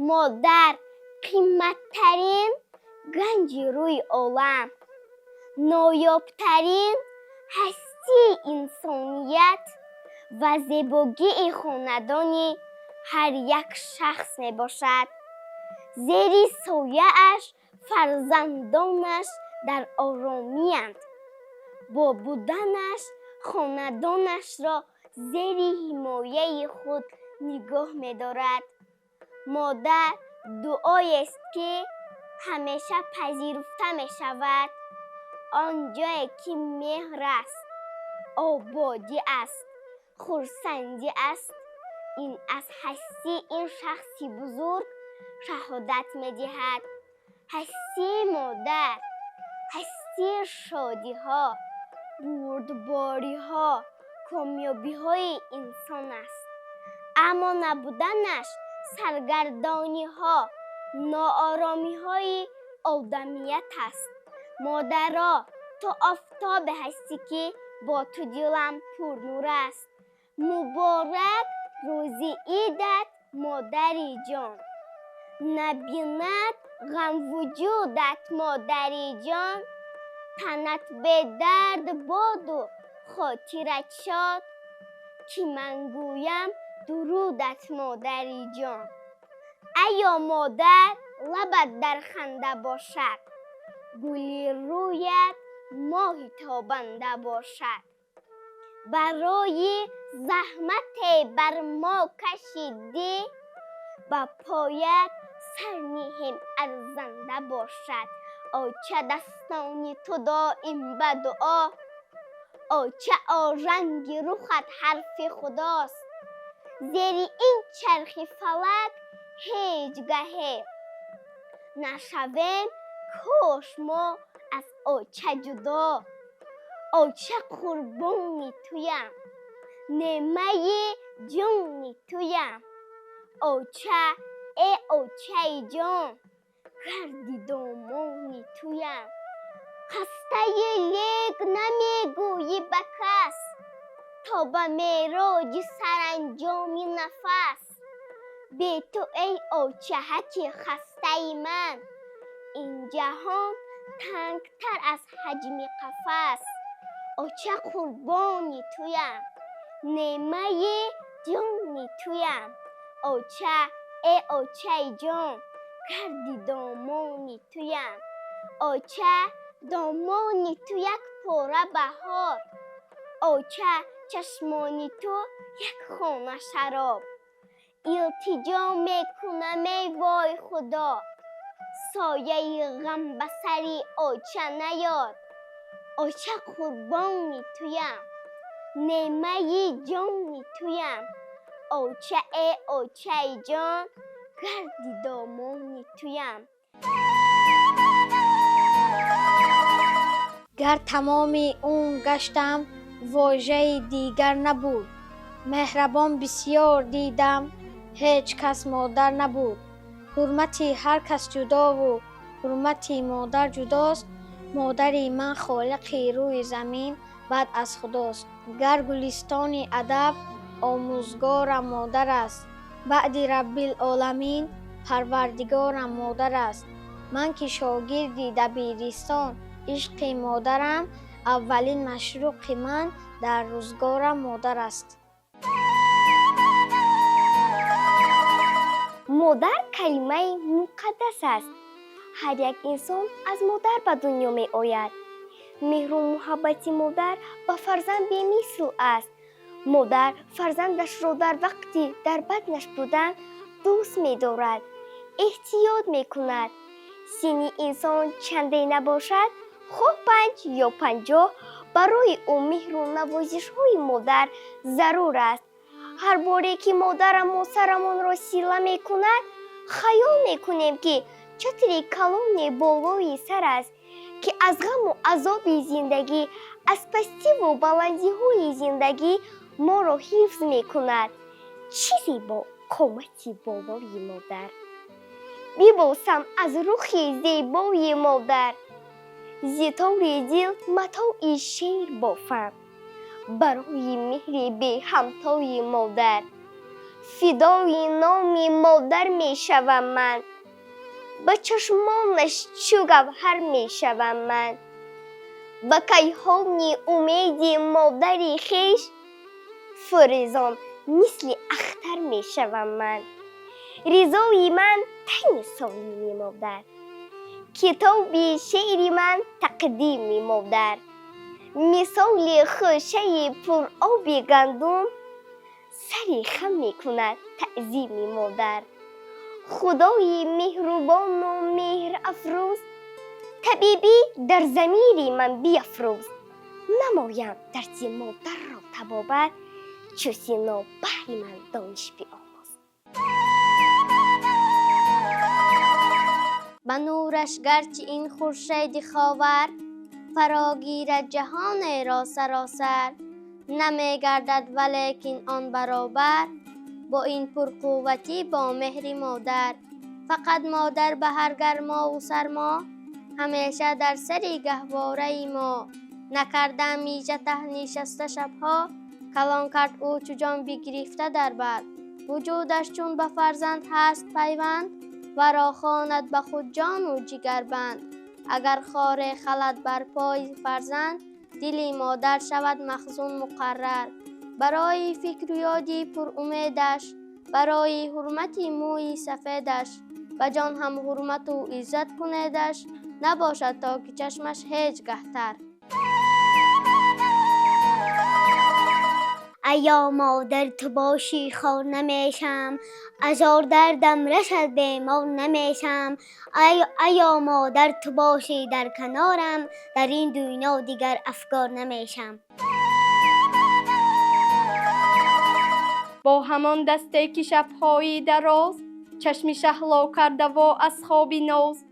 مادر قیمت‌ترین گنج روی عالم، نایاب‌ترین هستی انسانیت و زیبایی خاندان هر یک شخص می باشد. زیر سایه‌اش فرزندانش در آرامی‌اند. با بودنش خاندانش را زیر حمایه خود نگاه می دارد. مادر دعایی است که همیشه پذیرفته می شود. آنجایی که مهر است، آبادی است، خرسندی است، این از هستی این شخصی بزرگ شهادت می دهد. هستی مادر، هستی شادی ها، بردباری ها، کامیابی های انسان است. اما نبودنش سرگردانی ها، ناآرامی های آدمیت است. مادرها تو آفتاب هستی که با تو دلم پر نور است. مبارک روز عیدت مادری جان، نبیند غم وجودت مادری جان. تنت به درد باد و خاطرت شاد، که من گویم درودت مادری جان. ایا مادر لبت در خنده باشد، گلی رویت ماه تابنده باشد. برای زحمت بر ما کشیدی، با پایت سر نهم ارزنده باشد. آچه دستان تو دائم به دعا، آچه آرنگ رخت حرف خداست. زیر این چرخ فلک هیچ گهی نشویم کاش ما از آچه جدا. آچه قربان تویم، نعمه جان تویم. آچه ای آچه جان، گردی دامان تویم. خسته لیک نمیگویی به کس، تا به معراج سرانجام نفس. بی تو ای آچهک خسته من، این جهان تنگتر از حجم قفس. آچه قربان تویم، نعمه جان تویم. آچه ای آچه جان، گردی دامان تویم. آچه دامان تو یک پاره بهار، آچه چشمان تو یک خانه شراب. التجا میکنم ای وای خدا، سایه غم به سری آچه نیاد. آچه قربان تویم، نعمه جان تویم. آچه ای آچه جان، گردی دامان تویم. گر تمام اون گشتم واژه دیگر نبود. مهربان بسیار دیدم، هیچ کس مادر نبود. حرمتی هر کس جدا و حرمتی مادر جداست. مادری من خالقی روی زمین بعد از خداست. گر گلستان ادب آموزگارم مادر است، بعد رب العالمین پروردگارم مادر است. من که شاگردی دبیرستان عشق مادرم، اولین مشروق من در روزگارم مادر است. مادر کلمه مقدس است. هر یک انسان از مادر به دنیا می آید. مهر و محبت مادر به فرزند بی‌مثل است. مادر فرزندش را در وقتی در بطنش بودن دوست می دارد، احتیاط می کند. سن انسان چندی نباشد، خواه 5 یا 50، برای او مهر و نوازش های مادر ضرور است. هر باری که مادرم سرمان را سیله می کند، خیال می کنیم که چتری کلان بالای سر است که از غم و عذاب زندگی، از پستی و بلندی های زندگی ما را حفظ می کند. چیزی با قامت بالای مادر، بیبوسم از رخ زیبای مادر. زیطور دل متاع شیر بافم، برای مهر بی همتای مادر. فدای نام مادر می شوم من، به چشمانش چو گوهر می شوم من. به کیهان امید مادر خویش، فریزان مثل اختر می شوم من. رضای من تعیین سالمی مادر، کتاب شعر من تقدیم مادر. مثال خوشه پر آب گندم، سر خم می کند تعظیم مادر. خدای مهربان و مهر افروز، طبیبی در ضمیر من بیفروز. نمایم درد مادر را طبابت، چو سینا بهر من دانش بیاموز. به نورش گرچه این خورشید خاور، فراگیرد جهان را سراسر. نمی گردد ولیکن آن برابر، با این پرقوتی با مهر مادر. فقط مادر به هر گرما و سرما، همیشه در سر گهواره ما. نکرده میشه ته نشسته شبها، کلان کرد او چو جان بگرفته در بر. وجودش چون به فرزند هست پیوند، ورا خواند به خود جان و جگر بند. اگر خار خلد بر پای فرزند، دل مادر شود مخزون مقرر. برای فکر و یادی پر امیدش، برای حرمت موی سفیدش. به جان هم حرمت و عزت کنیدش، نباشد تا که چشمش هیچ گهتر. ایا مادر تو باشی خار نمیشم، هزار دردم رسد بیمار نمیشم. ایا مادر تو باشی در کنارم، در این دنیا دیگر افگار نمیشم. با همان دسته که شب‌های دراز، چشم شهلا کرده و از خواب ناز.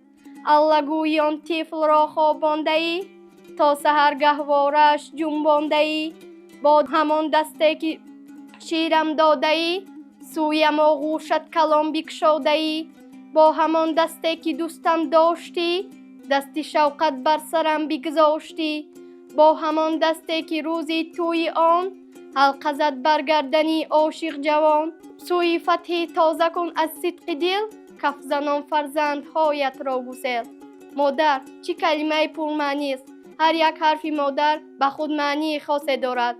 الگوی آن طفل را خوابانده ای، تا سحر گهوارش جنبانده ای. با همان دسته که شیرم داده ای، سویم آغوشت کلام بگشاده ای. با همان دسته که دوستم داشتی، دست شوقت بر سرم بگذاشتی. با همان دسته که روزی توی آن، حلقه زد بر گردنی عاشق جوان. سوی فتح تازه کن از صدق دل، کف زنان فرزندهایت را گسل. مادر چه کلمه پرمعنی است، هر یک حرف مادر به خود معنی خاصی دارد.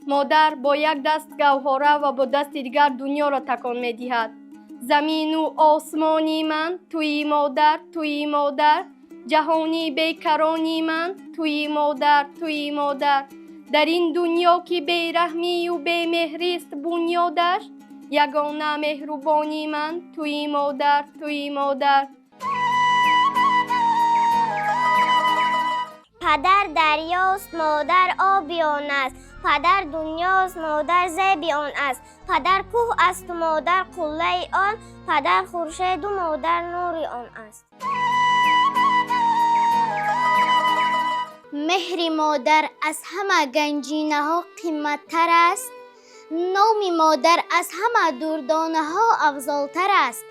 مادر با یک دست گوهره و با دست دیگر دنیا را تکان می دهد. زمین و آسمانی من توی مادر، توی مادر. جهانی بیکرانی من توی مادر، توی مادر. در این دنیا که بیرحمی و بیمهری است بنیادش، یگانه مهربانی من توی مادر، توی مادر. پدر دریاست مادر آبیان است، پدر دنیاست مادر زیب آن است. پدر کوه است و مادر قله آن، پدر خورشید و مادر نور آن است. مهر مادر از همه گنجینه ها قیمت‌تر است، نام مادر از همه دردانه ها افضل‌تر است.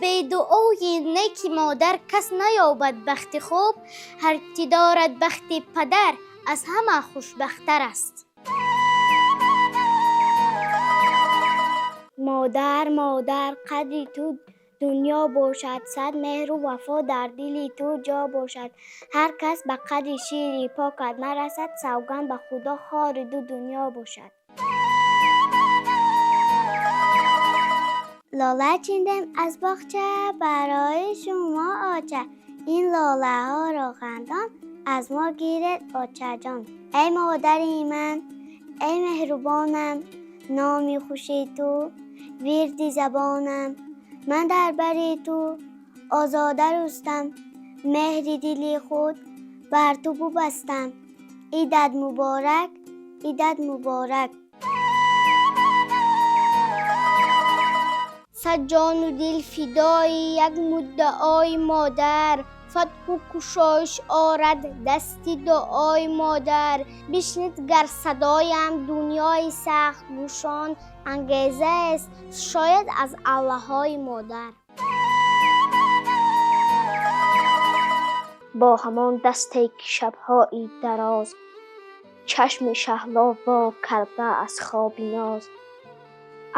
به دعای نیک مادر کس نیابد بخت خوب، هر که دارد بخت پدر از همه خوشبخت‌تر است. مادر مادر قدری تو دنیا باشد، صد مهر و وفا در دل تو جا باشد. هر کس به قدر شیری پاکت نرسد، سوگند به خدا خار دو دنیا باشد. لاله چیندم از باغچه برای شما آچه، این لاله ها را خندان از ما گیرد آچه جان. ای مادری من ای مهربانم، نامی خوشی تو ورد زبانم. من در بر تو آزاده رستم، مهر دلی خود بر تو ببستم. عیدت مبارک عیدت مبارک. صد جان و دل فدای یک مدعای مادر، فتح و کشایش آرد دستی دعای مادر. بشنید گر صدایم دنیای سخت گوشان، انگیزه است شاید از الله‌های مادر. با همان دسته که شب‌های دراز، چشم شهلا وا کرده از خواب ناز.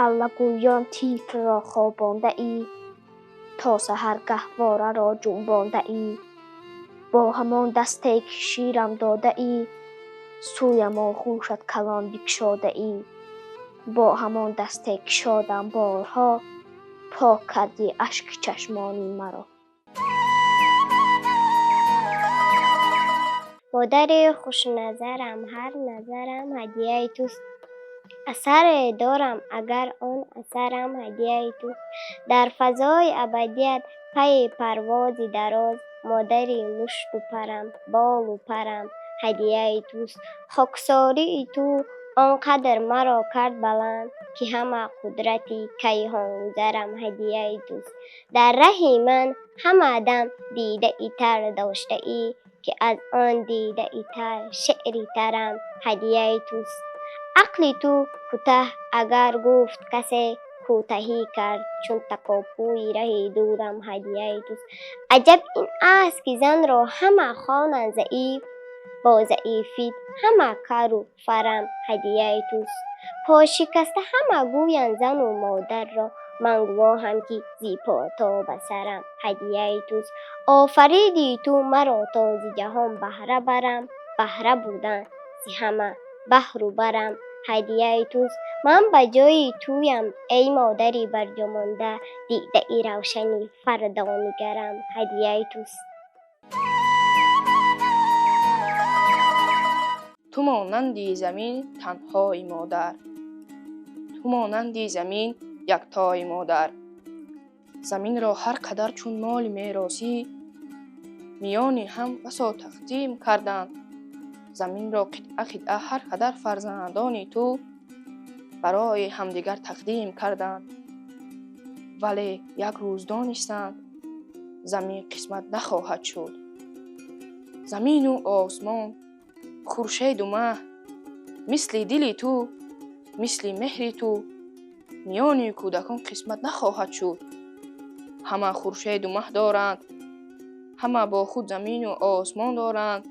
аллагӯён тифлро хобондаӣ, то саҳар гаҳвораро ҷунбондаӣ. бо ҳамон дасте ки ширам додаӣ, сӯям оғӯшат калон бигшодаӣ. бо ҳамон дасте ки шодам борҳо, пок кардӣ ашки чашмони маро. модари хушназарам, ҳар назарам ҳадияи туст. асаре дорам, агар он асарам ҳадияи туст. дар фазои абадият пайи парвози дароз, модари мушту парам, болу парам ҳадияи туст. хоксории ту он қадр маро кард баланд, ки ҳама қудрати кайҳонгузарам ҳадияи туст. дар раҳи ман ҳама дам дидаи тар доштаӣ, ки аз он дидаи тар шеъри тарам ҳадияи туст. ақли ту кӯтаҳ агар гуфт касе, кӯтаҳӣ кард чун такопӯи раҳи дурам ҳадияи туст. аҷаб ин аст ки занро ҳама хонанд заиф, бо заифит ҳама кару фарам ҳадияи туст. пошикаста ҳама гӯянд зану модарро, ман гувоҳам ки зи по то ба сарам ҳадияи туст. офариди ту маро то зи ҷаҳон баҳра барам, баҳра будан зи ҳама баҳру барам ҳадияи туст. ман ба ҷои туям эй модари барҷомонда, дидаи равшани фардо нигарам ҳадияи туст. ту монанди замин танҳои модар, ту монанди замин яктои модар. заминро ҳар қадар чун моли меросӣ, миёни ҳам басо тақдим карданд. заминро қитъа қитъа ҳар қадар фарзандони ту барои ҳамдигар тақдим карданд. вале як рӯз донистанд, замин қисмат нахоҳад шуд. замину осмон, хуршеду маҳ, мисли дили ту, мисли меҳри ту, миёни кӯдакон қисмат нахоҳад шуд. ҳама хуршеду маҳ доранд, ҳама бо худ замину осмон доранд,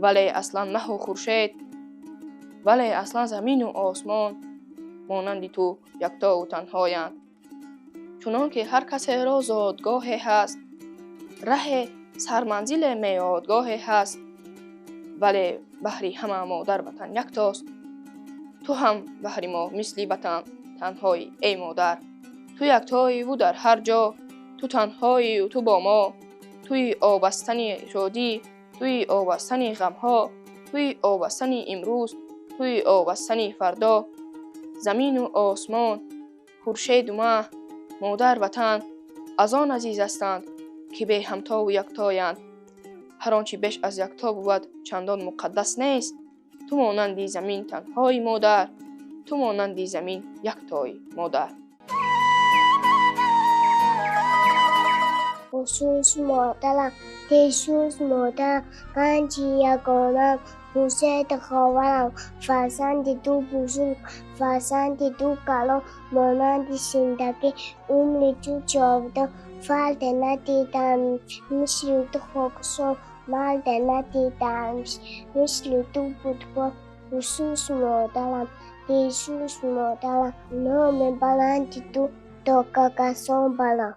вале аслан маҳу хуршед, вале аслан замину осмон монанди ту яктову танҳоянд. чунон ки ҳар касеро зодгоҳе ҳаст, раҳе сарманзиле меёдгоҳе ҳаст, вале баҳри ҳама модар ватан яктост. ту ҳам баҳри мо мисли ватан танҳоӣ эй модар. ту яктоиву дар ҳар ҷо, ту танҳоиву ту бо мо. туи обастани шодӣ, туи обастани ғамҳо, туи обастани имрӯз, туи обастани фардо. замину осмон, хуршеду маҳ, модар ватан аз он азиз ҳастанд, ки бе ҳамтову яктоянд. ҳар он чи беш аз якто буд чандон муқаддас нест. ту монанди замин танҳои модар, ту монанди замин яктои модар. خصوص مادرم تیشوز مادرم گنجی یگانم موسیت خواهرم فرزند دو بزرگ فرزند دو کلان مانند زندگی عمر جو جاودان فرد ندیدم مثل تو خاکسار مرد ندیدم مثل تو فوتبال خصوص مادرم تیشوز مادرم نام بلند تو تا کاکسان بالا.